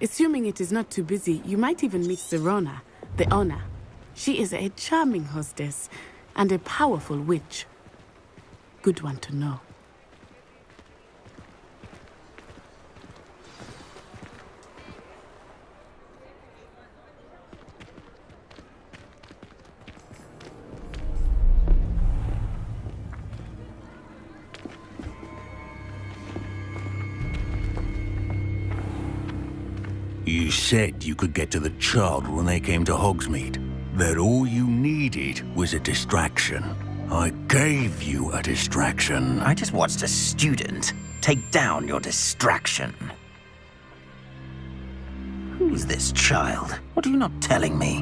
Assuming it is not too busy, you might even meet Sirona, the owner. She is a charming hostess and a powerful witch. Good one to know. You said you could get to the child when they came to Hogsmeade. That all you needed was a distraction. I gave you a distraction. I just watched a student take down your distraction. Who's this child? What are you not telling me?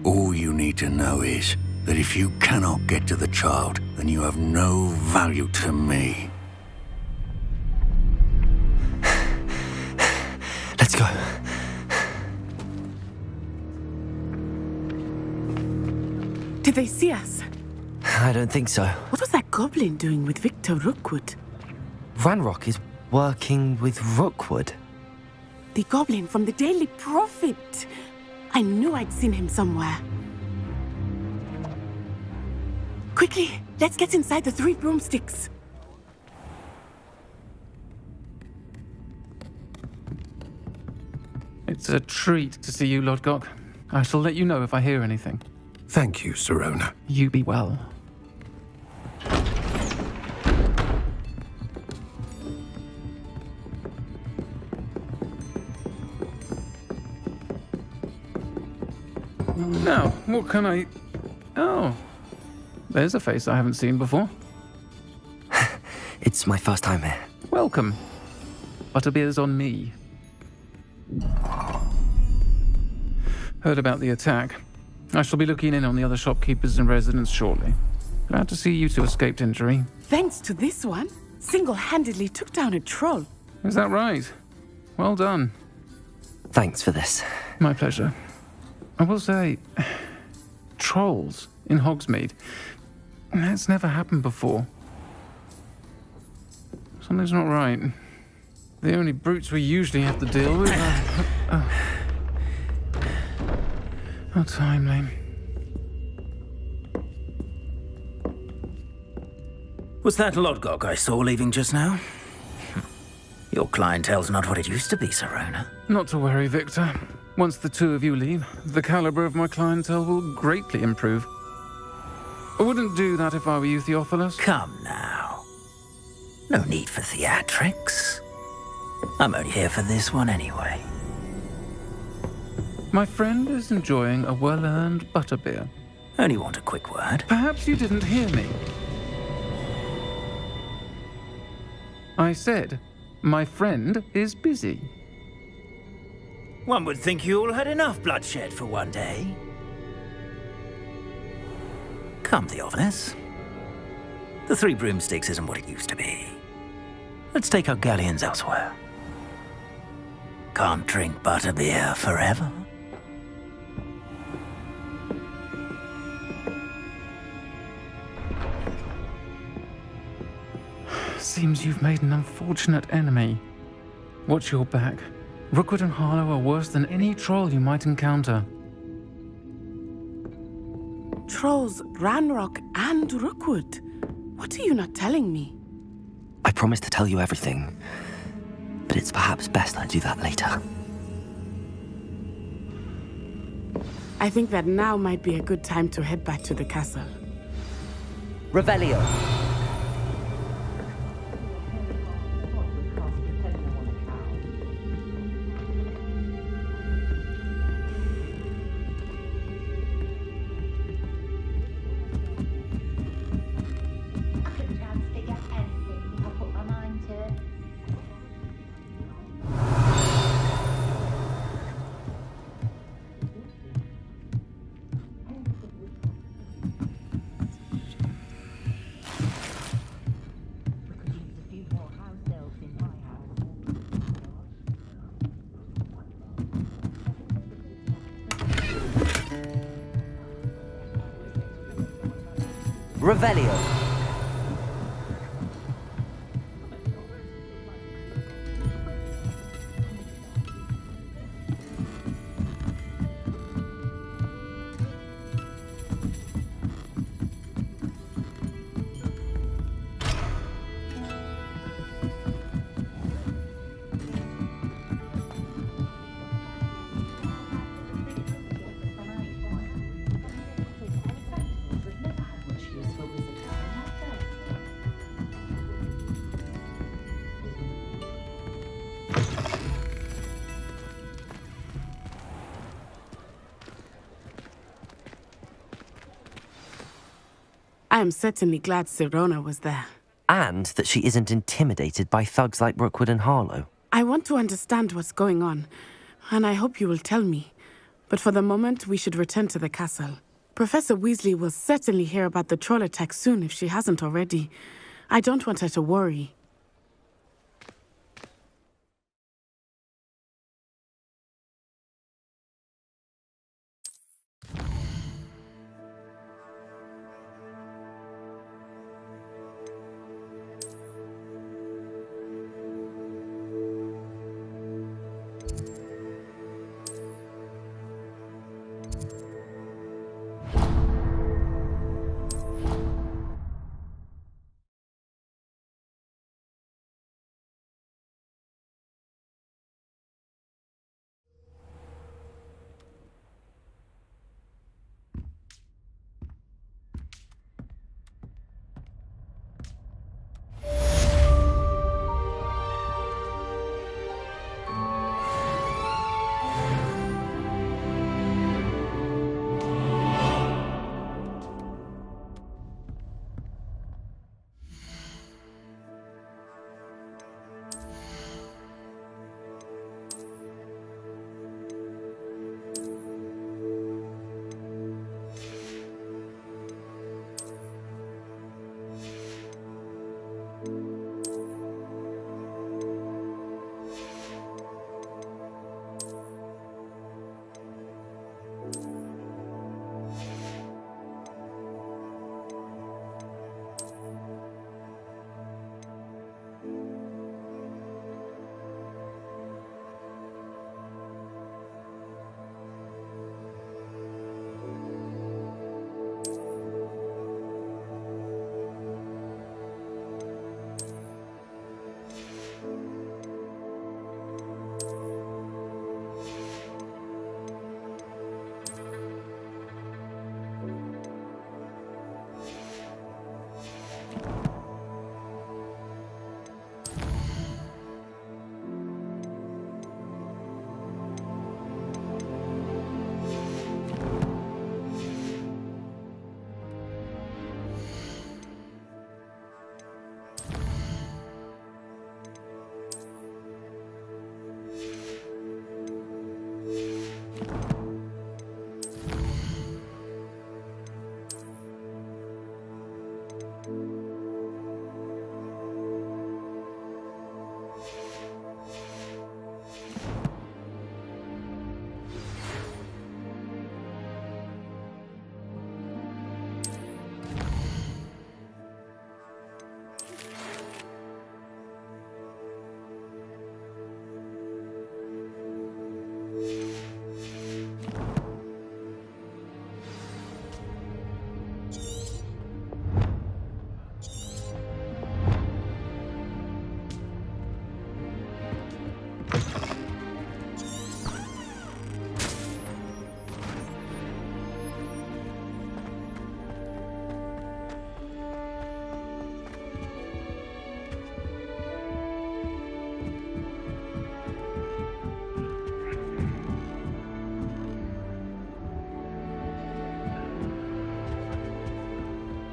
All you need to know is that if you cannot get to the child, then you have no value to me. Let's go. Did they see us? I don't think so. What was that goblin doing with Victor Rookwood? Ranrock is working with Rookwood. The goblin from the Daily Prophet. I knew I'd seen him somewhere. Quickly, let's get inside the 3 broomsticks. It's a treat to see you, Lodgok. I shall let you know if I hear anything. Thank you, Sirona. You be well. Now, what can I... Oh, there's a face I haven't seen before. It's my first time here. Welcome. Butterbeer's on me. Heard about the attack. I shall be looking in on the other shopkeepers and residents shortly. Glad to see you two escaped injury. Thanks to this one, single-handedly took down a troll. Is that right? Well done. Thanks for this. My pleasure. I will say, trolls in Hogsmeade. That's never happened before. Something's not right. The only brutes we usually have to deal with are... How timely. Was that Lodgok I saw leaving just now? Your clientele's not what it used to be, Sirona. Not to worry, Victor. Once the two of you leave, the caliber of my clientele will greatly improve. I wouldn't do that if I were you, Theophilus. Come now. No need for theatrics. I'm only here for this one anyway. My friend is enjoying a well-earned butterbeer. Only want a quick word. Perhaps you didn't hear me. I said, my friend is busy. One would think you all had enough bloodshed for one day. Come, Theophilus. The 3 broomsticks isn't what it used to be. Let's take our galleons elsewhere. Can't drink butterbeer forever. Seems you've made an unfortunate enemy. Watch your back. Rookwood and Harlow are worse than any troll you might encounter. Trolls, Ranrock, and Rookwood. What are you not telling me? I promise to tell you everything, but it's perhaps best I do that later. I think that now might be a good time to head back to the castle. Revelio. Revelio. I am certainly glad Sirona was there. And that she isn't intimidated by thugs like Rookwood and Harlow. I want to understand what's going on, and I hope you will tell me. But for the moment, we should return to the castle. Professor Weasley will certainly hear about the troll attack soon if she hasn't already. I don't want her to worry.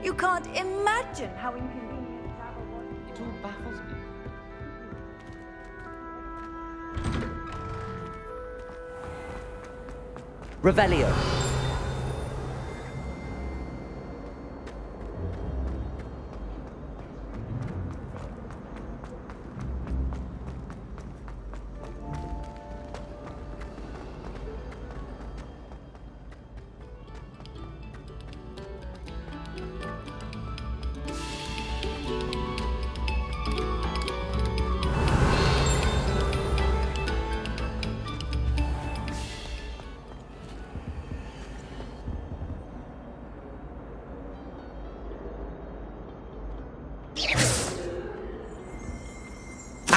You can't imagine how inconvenient travel was. It all baffles me. Revelio.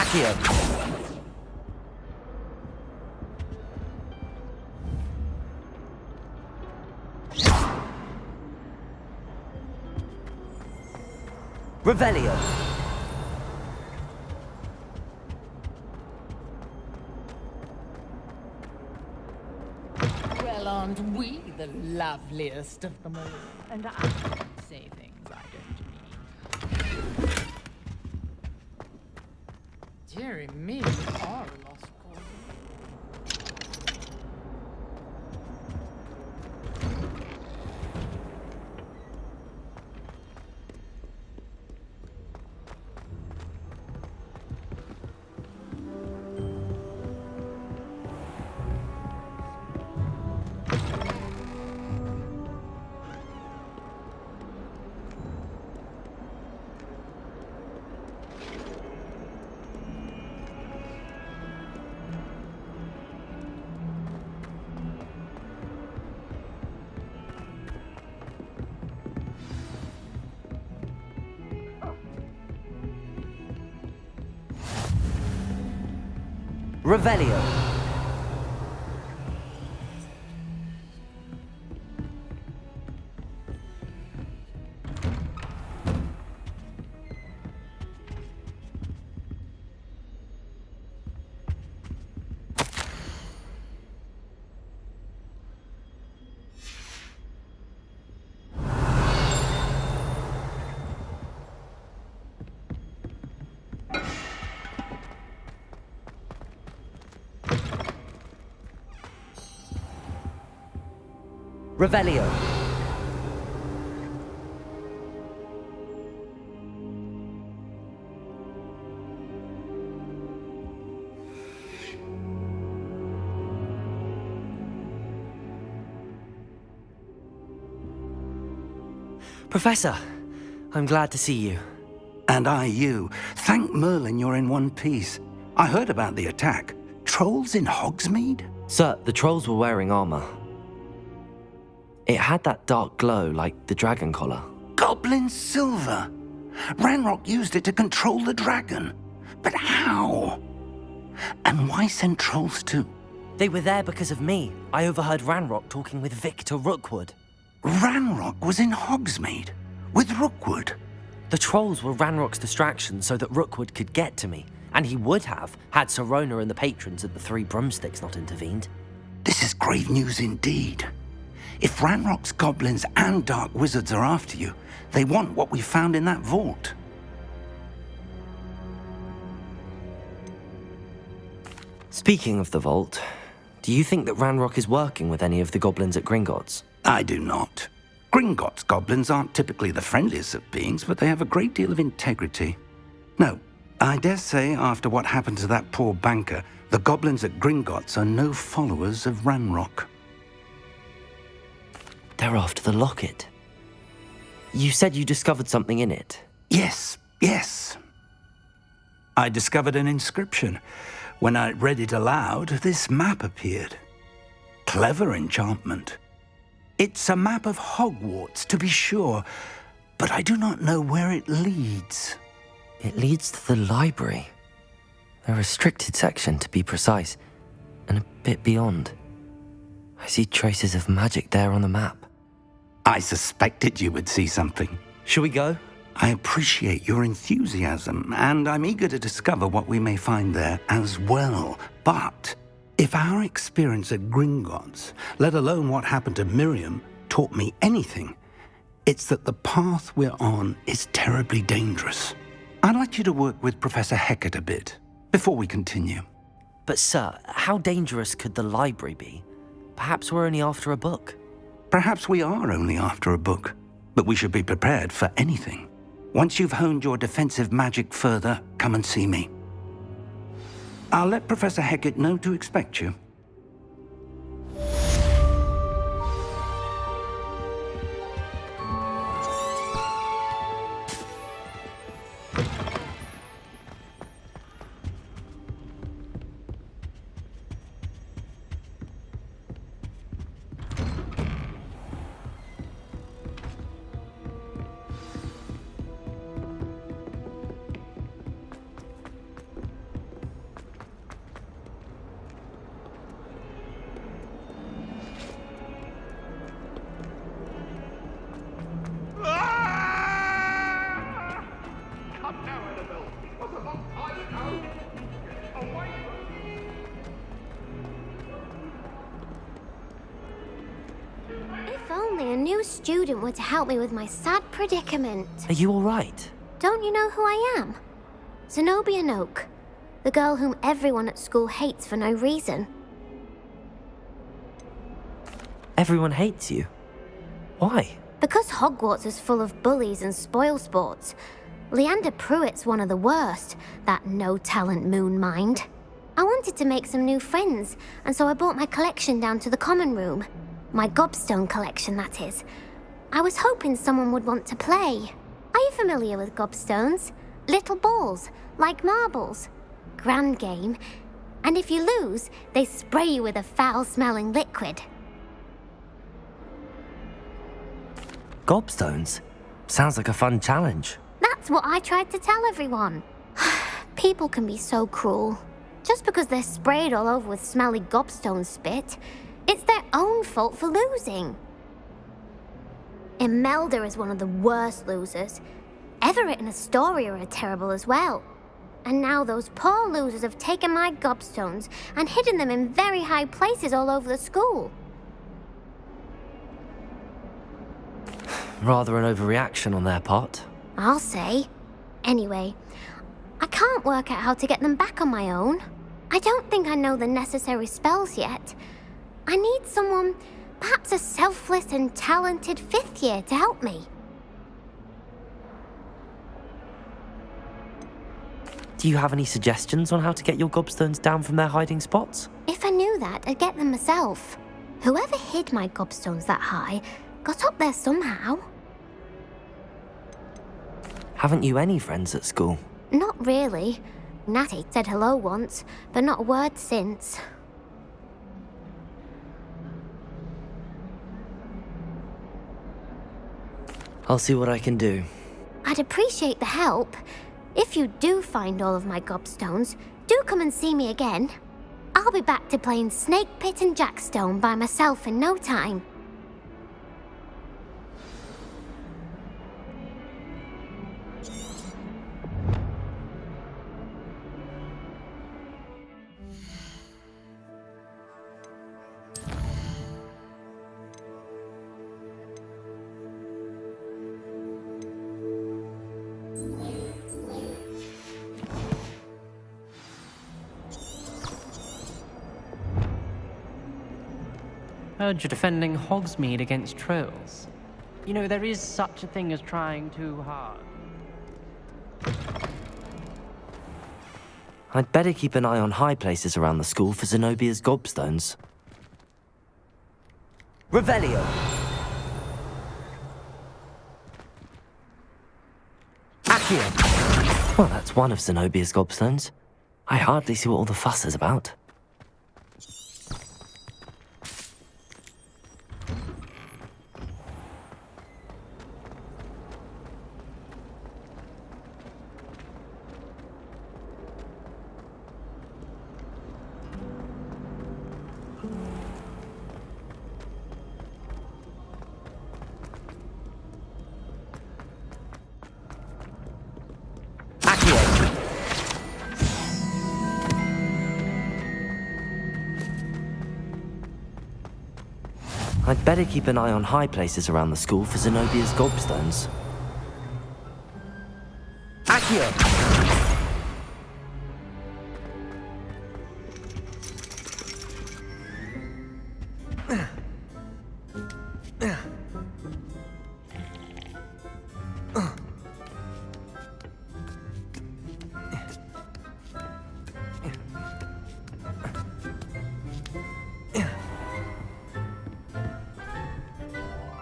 Accio. Revelio. Well, aren't we the loveliest of them all? And I say things I don't mean. Dear me, you are a lost cause. Revelio. Revelio. Professor, I'm glad to see you. And I you. Thank Merlin you're in one piece. I heard about the attack. Trolls in Hogsmeade? Sir, the trolls were wearing armor. It had that dark glow like the dragon collar. Goblin silver. Ranrock used it to control the dragon. But how? And why send trolls too? They were there because of me. I overheard Ranrock talking with Victor Rookwood. Ranrock was in Hogsmeade with Rookwood. The trolls were Ranrock's distraction so that Rookwood could get to me, and he would have had Sirona and the patrons at the Three Broomsticks not intervened. This is grave news indeed. If Ranrock's goblins and dark wizards are after you, they want what we found in that vault. Speaking of the vault, do you think that Ranrock is working with any of the goblins at Gringotts? I do not. Gringotts goblins aren't typically the friendliest of beings, but they have a great deal of integrity. No, I dare say after what happened to that poor banker, the goblins at Gringotts are no followers of Ranrock. They're after the locket. You said you discovered something in it. Yes. I discovered an inscription. When I read it aloud, this map appeared. Clever enchantment. It's a map of Hogwarts, to be sure, but I do not know where it leads. It leads to the library. A restricted section, to be precise, and a bit beyond. I see traces of magic there on the map. I suspected you would see something. Shall we go? I appreciate your enthusiasm, and I'm eager to discover what we may find there as well. But if our experience at Gringotts, let alone what happened to Miriam, taught me anything, it's that the path we're on is terribly dangerous. I'd like you to work with Professor Hecat a bit before we continue. But sir, how dangerous could the library be? Perhaps we're only after a book. Perhaps we are only after a book, but we should be prepared for anything. Once you've honed your defensive magic further, come and see me. I'll let Professor Hecat know to expect you. only a new student were to help me with my sad predicament. Are you all right? Don't you know who I am? Zenobia Noak, the girl whom everyone at school hates for no reason. Everyone hates you. Why? Because Hogwarts is full of bullies and spoilsports. Leander Pruitt's one of the worst, that no-talent moon mind. I wanted to make some new friends, and so I brought my collection down to the common room. My gobstone collection, that is. I was hoping someone would want to play. Are you familiar with gobstones? Little balls, like marbles. Grand game. And if you lose, they spray you with a foul-smelling liquid. Gobstones? Sounds like a fun challenge. That's what I tried to tell everyone. People can be so cruel. Just because they're sprayed all over with smelly gobstone spit, it's their own fault for losing. Imelda is one of the worst losers. Everett and Astoria are terrible as well. And now those poor losers have taken my gobstones and hidden them in very high places all over the school. Rather an overreaction on their part. I'll say. Anyway, I can't work out how to get them back on my own. I don't think I know the necessary spells yet. I need someone, perhaps a selfless and talented fifth year to help me. Do you have any suggestions on how to get your gobstones down from their hiding spots? If I knew that, I'd get them myself. Whoever hid my gobstones that high got up there somehow. Haven't you any friends at school? Not really. Natty said hello once, but not a word since. I'll see what I can do. I'd appreciate the help. If you do find all of my gobstones, do come and see me again. I'll be back to playing Snake Pit and Jackstone by myself in no time. Heard you're defending Hogsmeade against trolls. You know, there is such a thing as trying too hard. I'd better keep an eye on high places around the school for Zenobia's gobstones. Revelio! Accio! Well, that's one of Zenobia's gobstones. I hardly see what all the fuss is about. I'd better keep an eye on high places around the school for Zenobia's gobstones. Accio!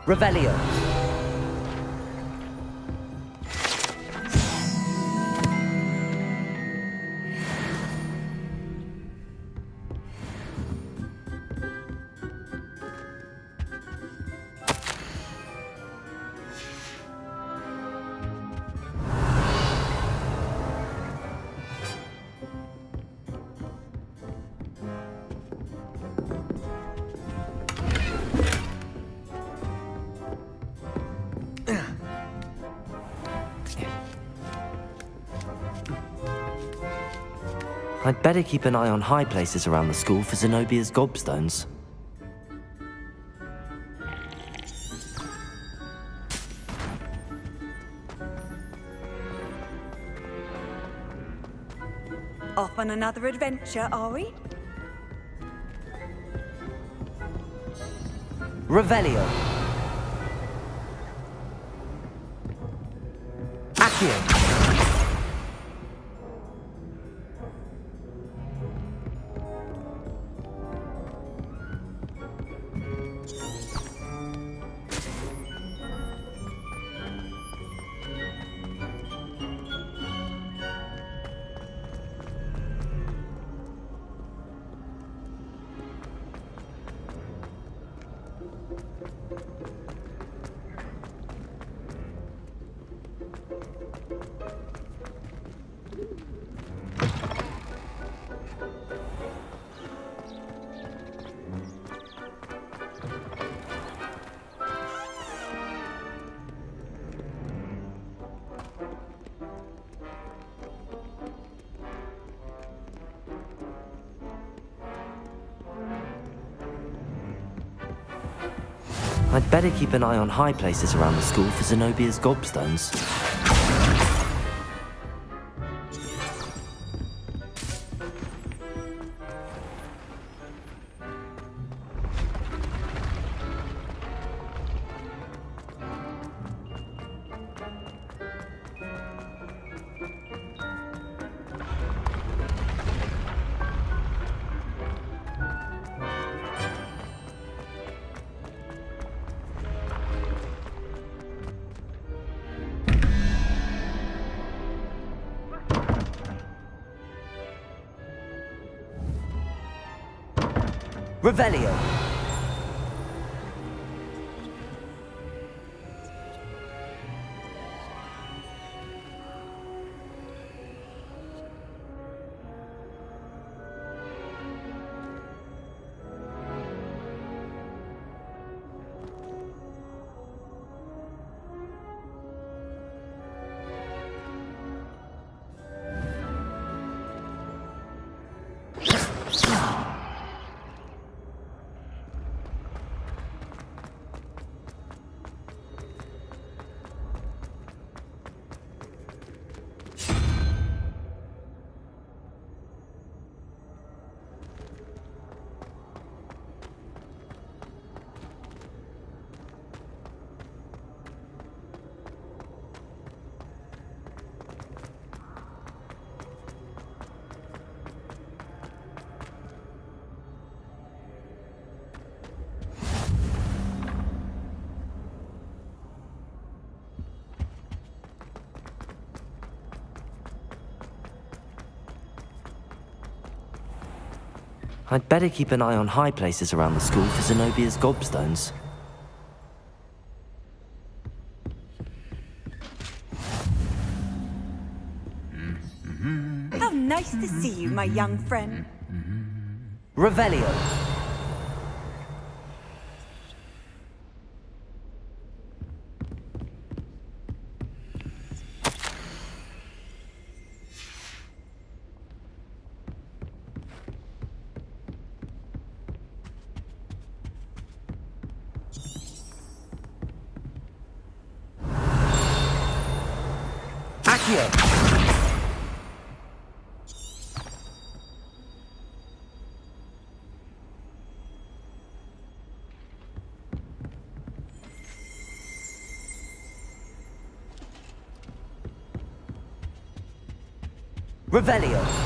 Revelio. I'd better keep an eye on high places around the school for Zenobia's gobstones. Off on another adventure, are we? Revelio. Accio. I'd better keep an eye on high places around the school for Zenobia's gobstones. Revelio. I'd better keep an eye on high places around the school for Zenobia's gobstones. How nice to see you, my young friend. Revelio. Accio. Revelio.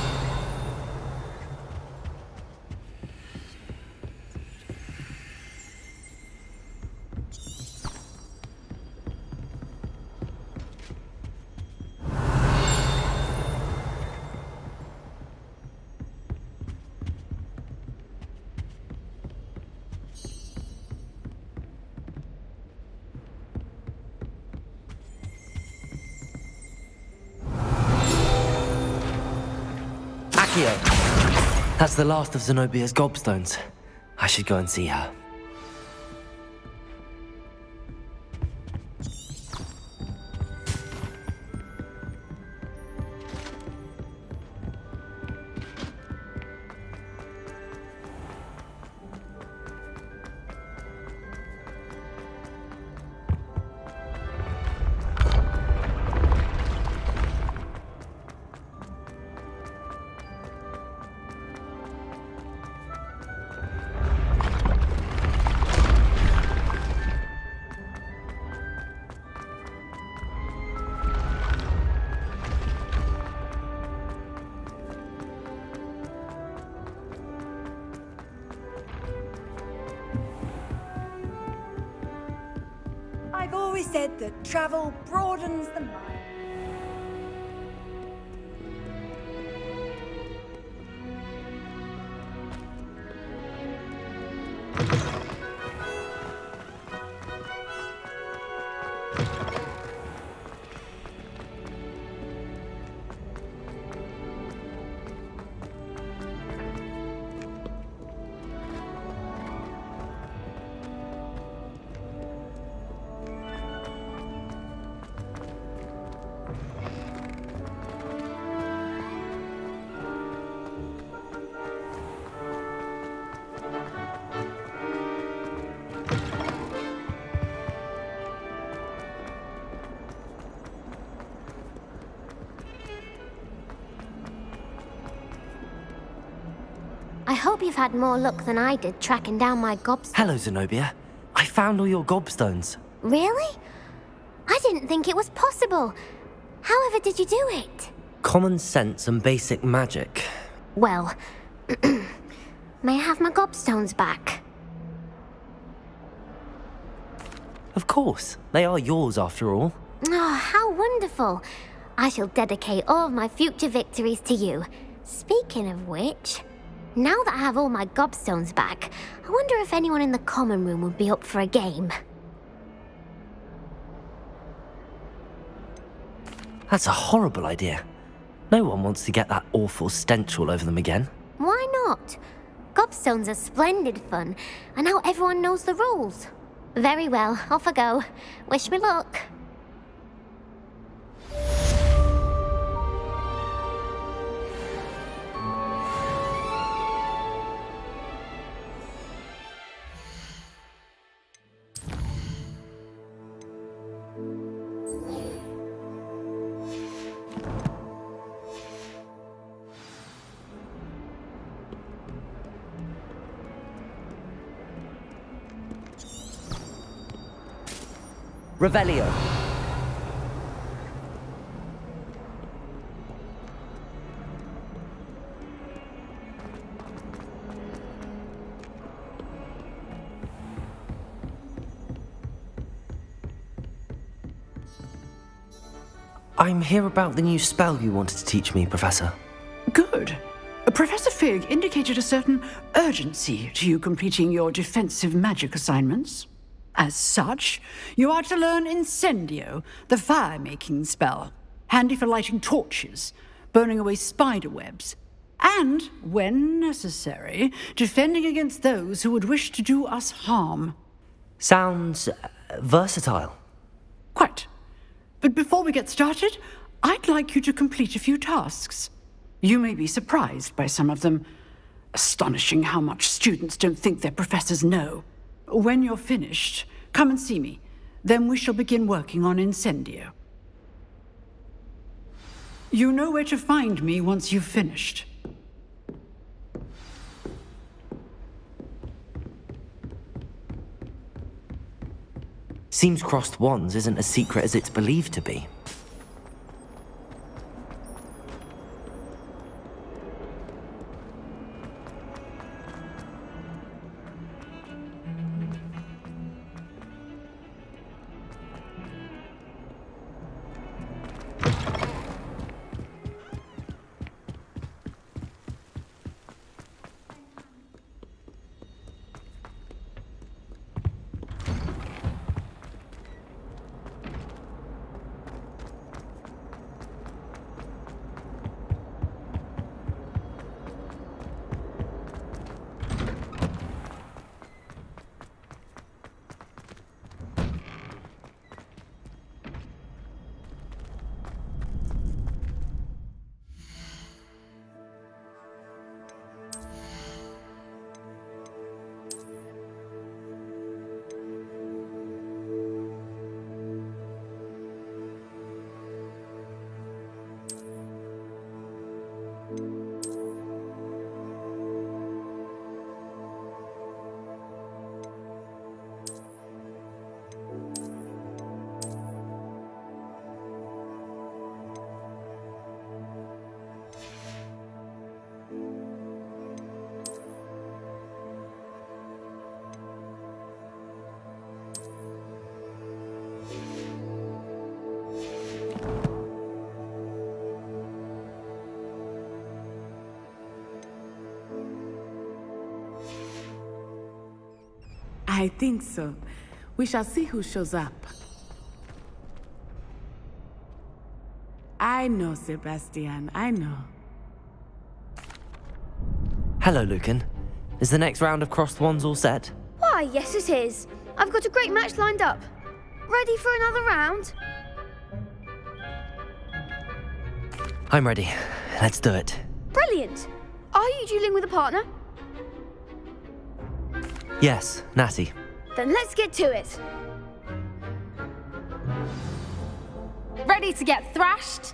That's the last of Zenobia's gobstones. I should go and see her. always said that travel broadens the mind. I hope you've had more luck than I did tracking down my gobstones. Hello, Zenobia. I found all your gobstones. Really? I didn't think it was possible. However did you do it? Common sense and basic magic. Well, may I have my gobstones back? Of course. They are yours after all. Oh, how wonderful. I shall dedicate all of my future victories to you. Speaking of which, now that I have all my gobstones back, I wonder if anyone in the common room would be up for a game. That's a horrible idea. No one wants to get that awful stench all over them again. Why not? Gobstones are splendid fun, and now everyone knows the rules. Very well, off I go. Wish me luck. Revelio. I'm here about the new spell you wanted to teach me, Professor. Good. Professor Fig indicated a certain urgency to you completing your defensive magic assignments. As such, you are to learn Incendio, the fire-making spell, handy for lighting torches, burning away spider webs, and, when necessary, defending against those who would wish to do us harm. Sounds versatile. Quite. But before we get started, I'd like you to complete a few tasks. You may be surprised by some of them. Astonishing how much students don't think their professors know. When you're finished, come and see me. Then we shall begin working on Incendio. You know where to find me once you've finished. Seems crossed wands isn't as secret as it's believed to be. I think so. We shall see who shows up. I know, Sebastian, I know. Hello, Lucan. Is the next round of crossed wands all set? Why, yes it is. I've got a great match lined up. Ready for another round? I'm ready. Let's do it. Brilliant. Are you dueling with a partner? Yes, Natty. Then let's get to it. Ready to get thrashed?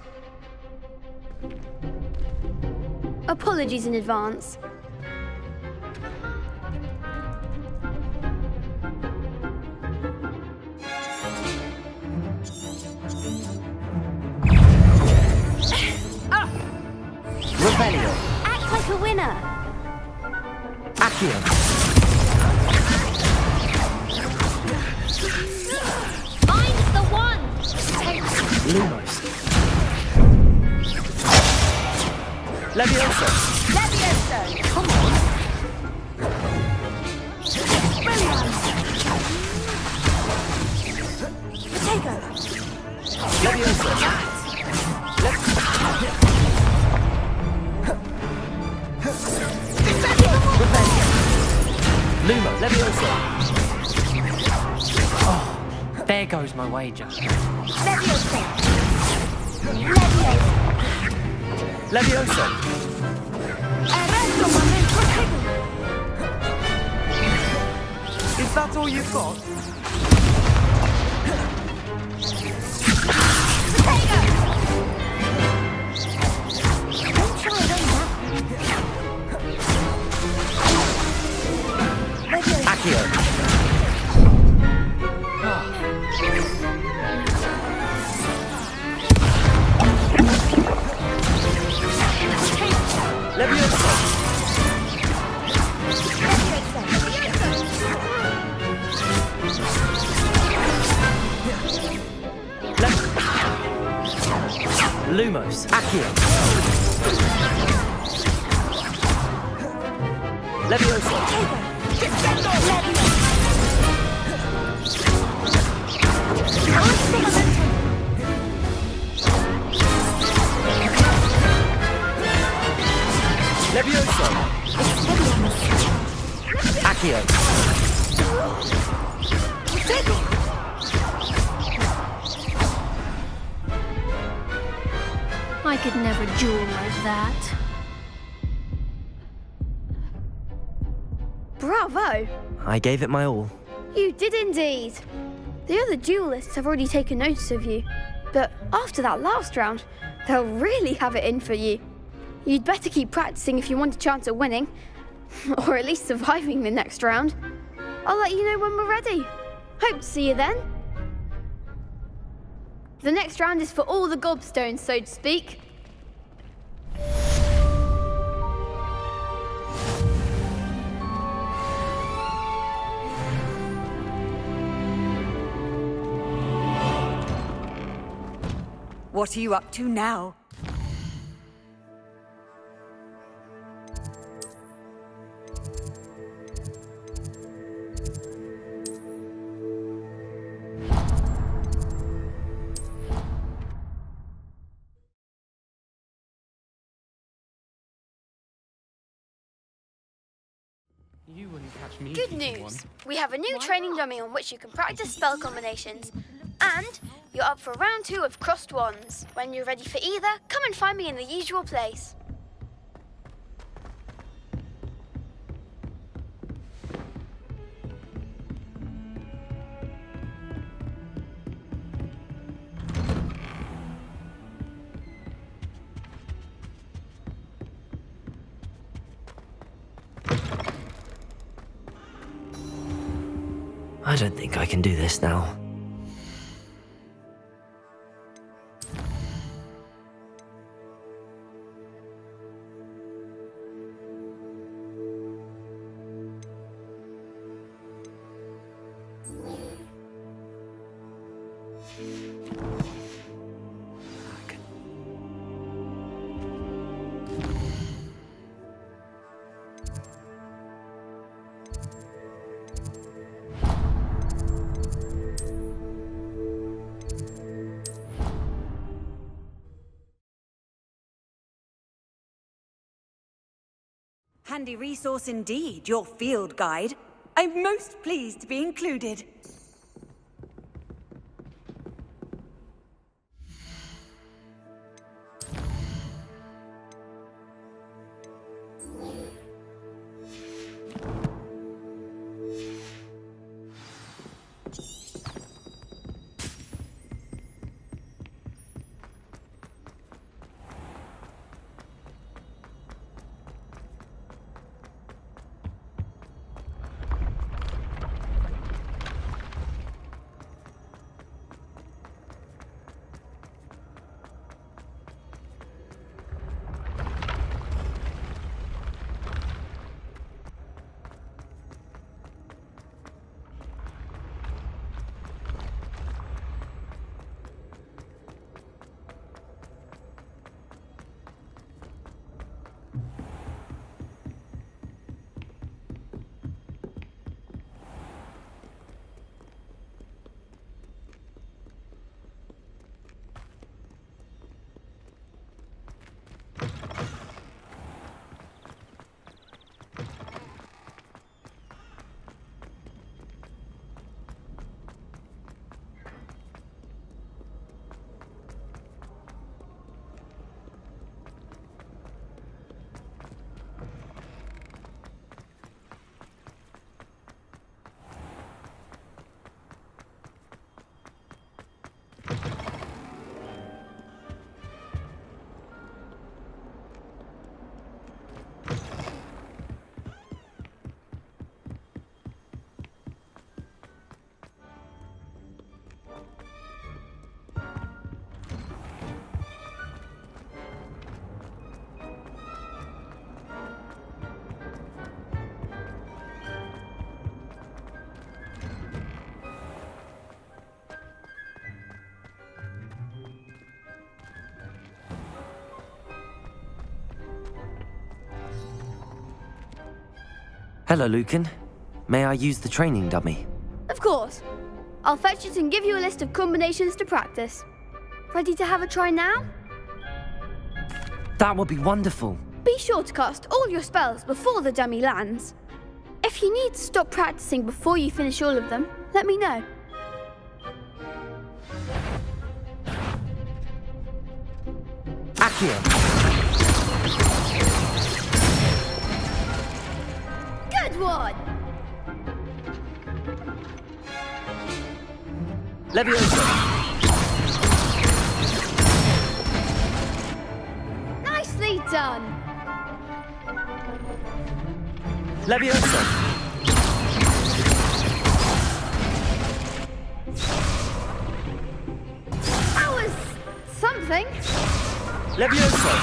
Apologies in advance. Revelio. Act like a winner. Accio. I'm the one. Lumos. Levioso. Levioso. Come on. Brilliant. Potato. Levioso. Lumo. Levioso. Oh, there goes my wager. Levioso. Levioso. Arresto momento. Is that all you've got? Potato. Accio. Levioso. Lumos. Accio. Levioso. Levioso. Accio. I could never duel like that. Bravo! I gave it my all. You did indeed. The other duelists have already taken notice of you, but after that last round, they'll really have it in for you. You'd better keep practicing if you want a chance at winning, or at least surviving the next round. I'll let you know when we're ready. Hope to see you then. The next round is for all the gobstones, so to speak. What are you up to now? You wouldn't catch me. Good news! We have a new training dummy on which you can practice spell combinations. And you're up for round 2 of Crossed Wands. When you're ready for either, come and find me in the usual place. I don't think I can do this now. Handy resource indeed, your field guide. I'm most pleased to be included. Hello, Lucan. May I use the training dummy? Of course. I'll fetch it and give you a list of combinations to practice. Ready to have a try now? That would be wonderful. Be sure to cast all your spells before the dummy lands. If you need to stop practicing before you finish all of them, let me know. Accio! Good one! Leviosa! Nicely done! Leviosa! That was something. Leviosa!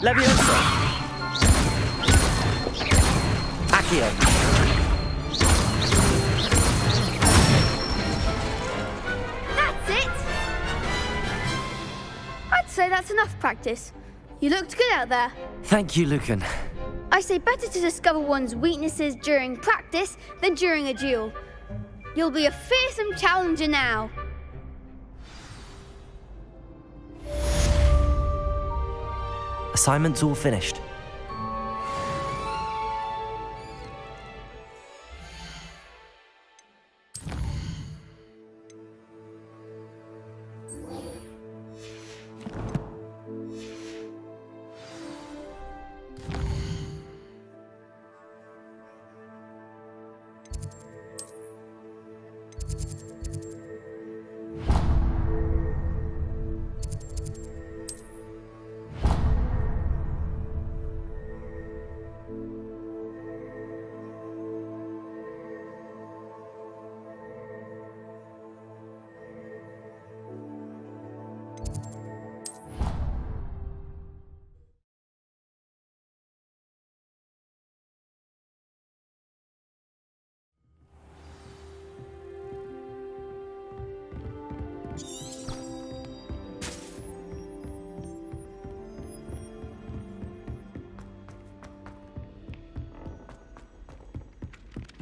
Leviosa! Accio! That's it! I'd say that's enough practice. You looked good out there. Thank you, Lucan. I say better to discover one's weaknesses during practice than during a duel. You'll be a fearsome challenger now. Assignment's all finished.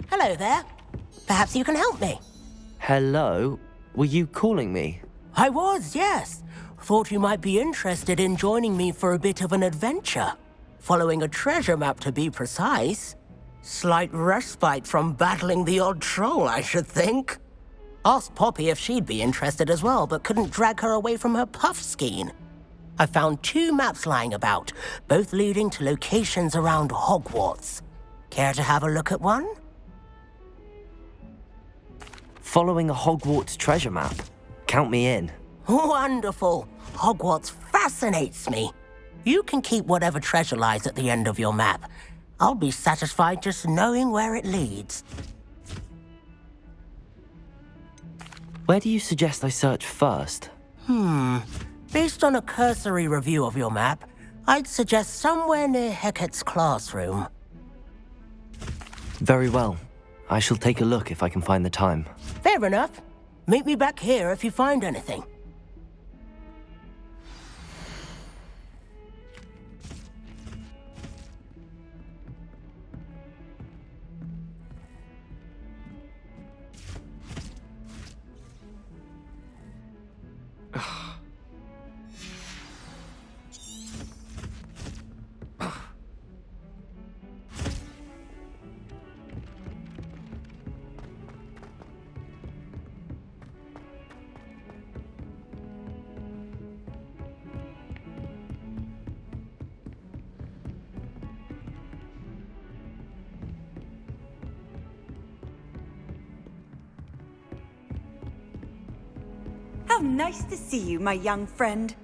Hello there. Perhaps you can help me. Hello? Were you calling me? I was, yes. Thought you might be interested in joining me for a bit of an adventure. Following a treasure map, to be precise. Slight respite from battling the odd troll, I should think. Asked Poppy if she'd be interested as well, but couldn't drag her away from her puff skein. I found 2 maps lying about, both leading to locations around Hogwarts. Care to have a look at one? Following a Hogwarts treasure map. Count me in. Wonderful. Hogwarts fascinates me. You can keep whatever treasure lies at the end of your map. I'll be satisfied just knowing where it leads. Where do you suggest I search first? Based on a cursory review of your map, I'd suggest somewhere near Hecat's classroom. Very well. I shall take a look if I can find the time. Fair enough. Meet me back here if you find anything. How nice to see you, my young friend.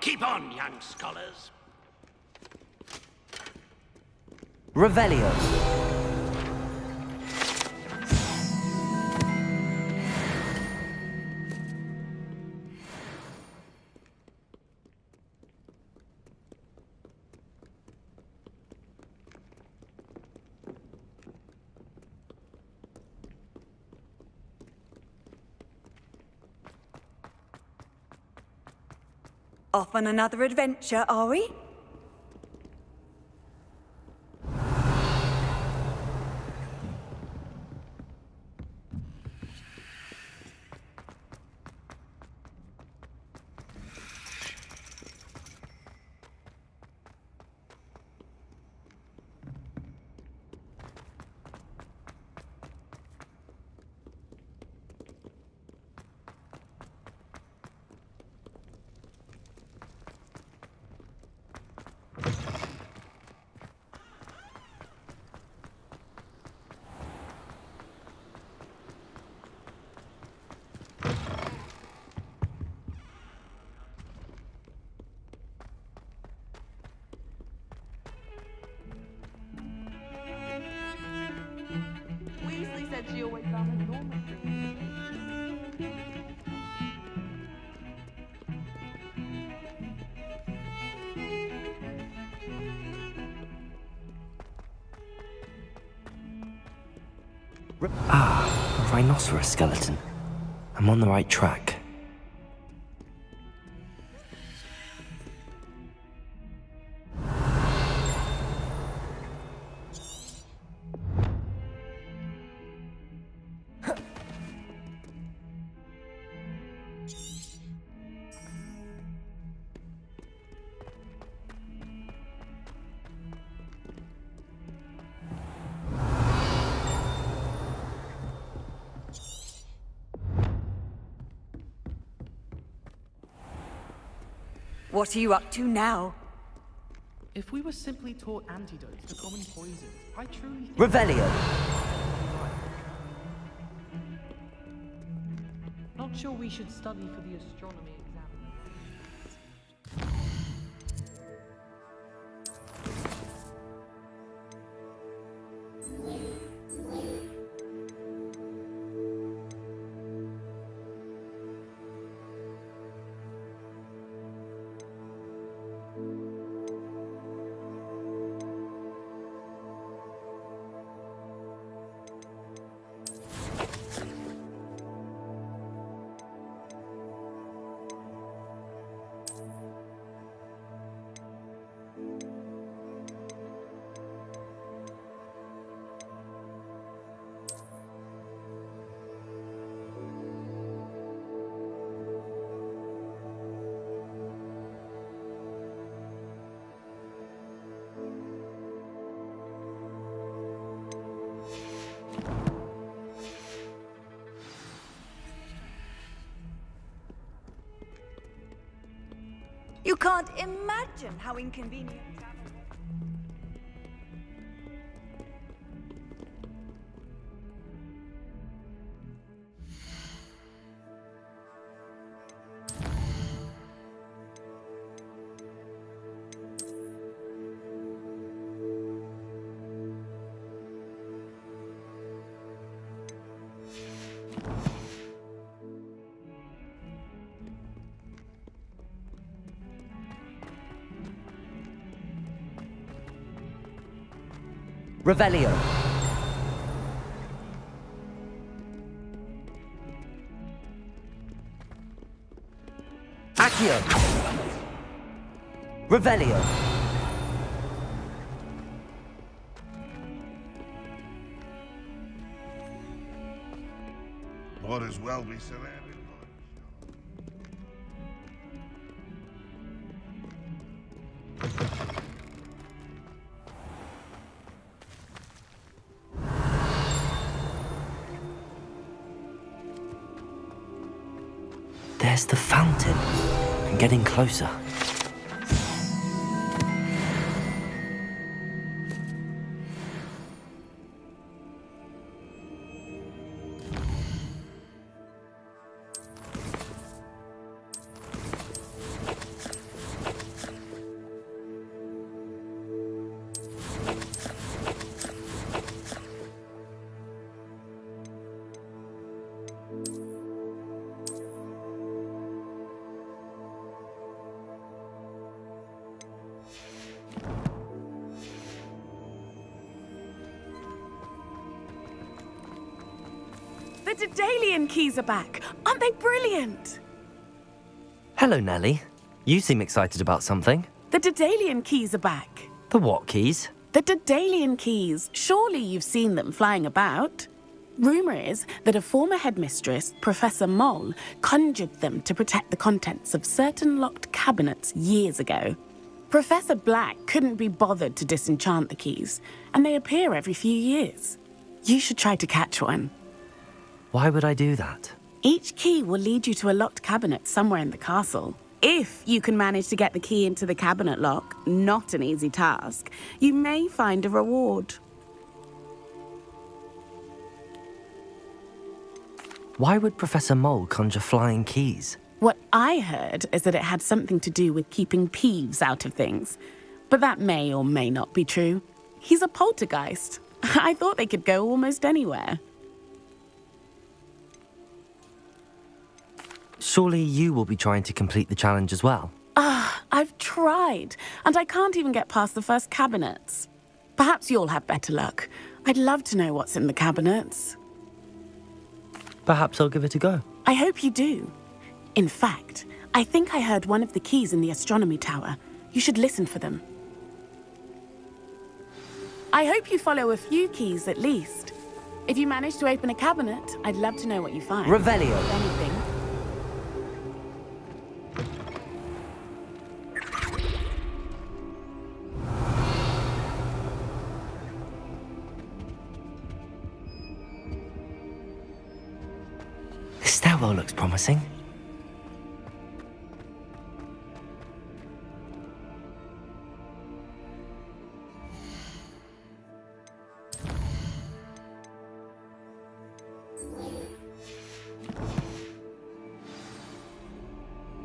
Keep on, young scholars. Revelio. Off on another adventure, are we? She always found it normal. A rhinoceros skeleton. I'm on the right track. What are you up to now? If we were simply taught antidotes to common poisons, I truly think... Revelio. Not sure we should study for the astronomy exam. You can't imagine how inconvenient travel was. Revelio. Accio. Revelio. Might as well be surrounded by... There's the fountain. I'm getting closer. The Daedalian keys are back. Aren't they brilliant? Hello, Nellie. You seem excited about something. The Daedalian keys are back. The what keys? The Daedalian keys. Surely you've seen them flying about. Rumour is that a former headmistress, Professor Moll, conjured them to protect the contents of certain locked cabinets years ago. Professor Black couldn't be bothered to disenchant the keys, and they appear every few years. You should try to catch one. Why would I do that? Each key will lead you to a locked cabinet somewhere in the castle. If you can manage to get the key into the cabinet lock, not an easy task, you may find a reward. Why would Professor Moll conjure flying keys? What I heard is that it had something to do with keeping Peeves out of things. But that may or may not be true. He's a poltergeist. I thought they could go almost anywhere. Surely you will be trying to complete the challenge as well. I've tried, and I can't even get past the first cabinets. Perhaps you'll have better luck. I'd love to know what's in the cabinets. Perhaps I'll give it a go. I hope you do. In fact, I think I heard one of the keys in the astronomy tower. You should listen for them. I hope you follow a few keys at least. If you manage to open a cabinet, I'd love to know what you find. Revelio. If anything. This stairwell looks promising.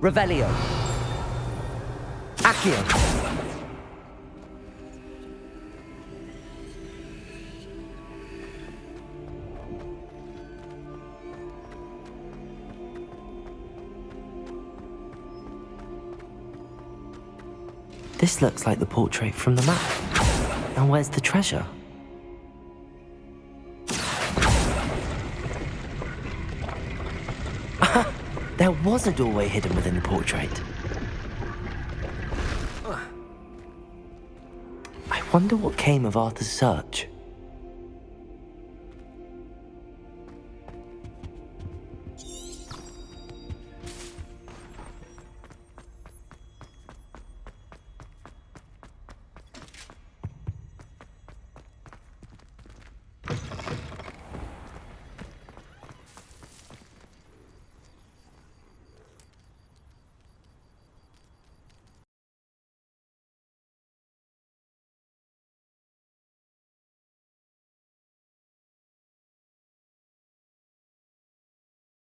Revelio. Accio. This looks like the portrait from the map. And where's the treasure? There was a doorway hidden within the portrait. I wonder what came of Arthur's search.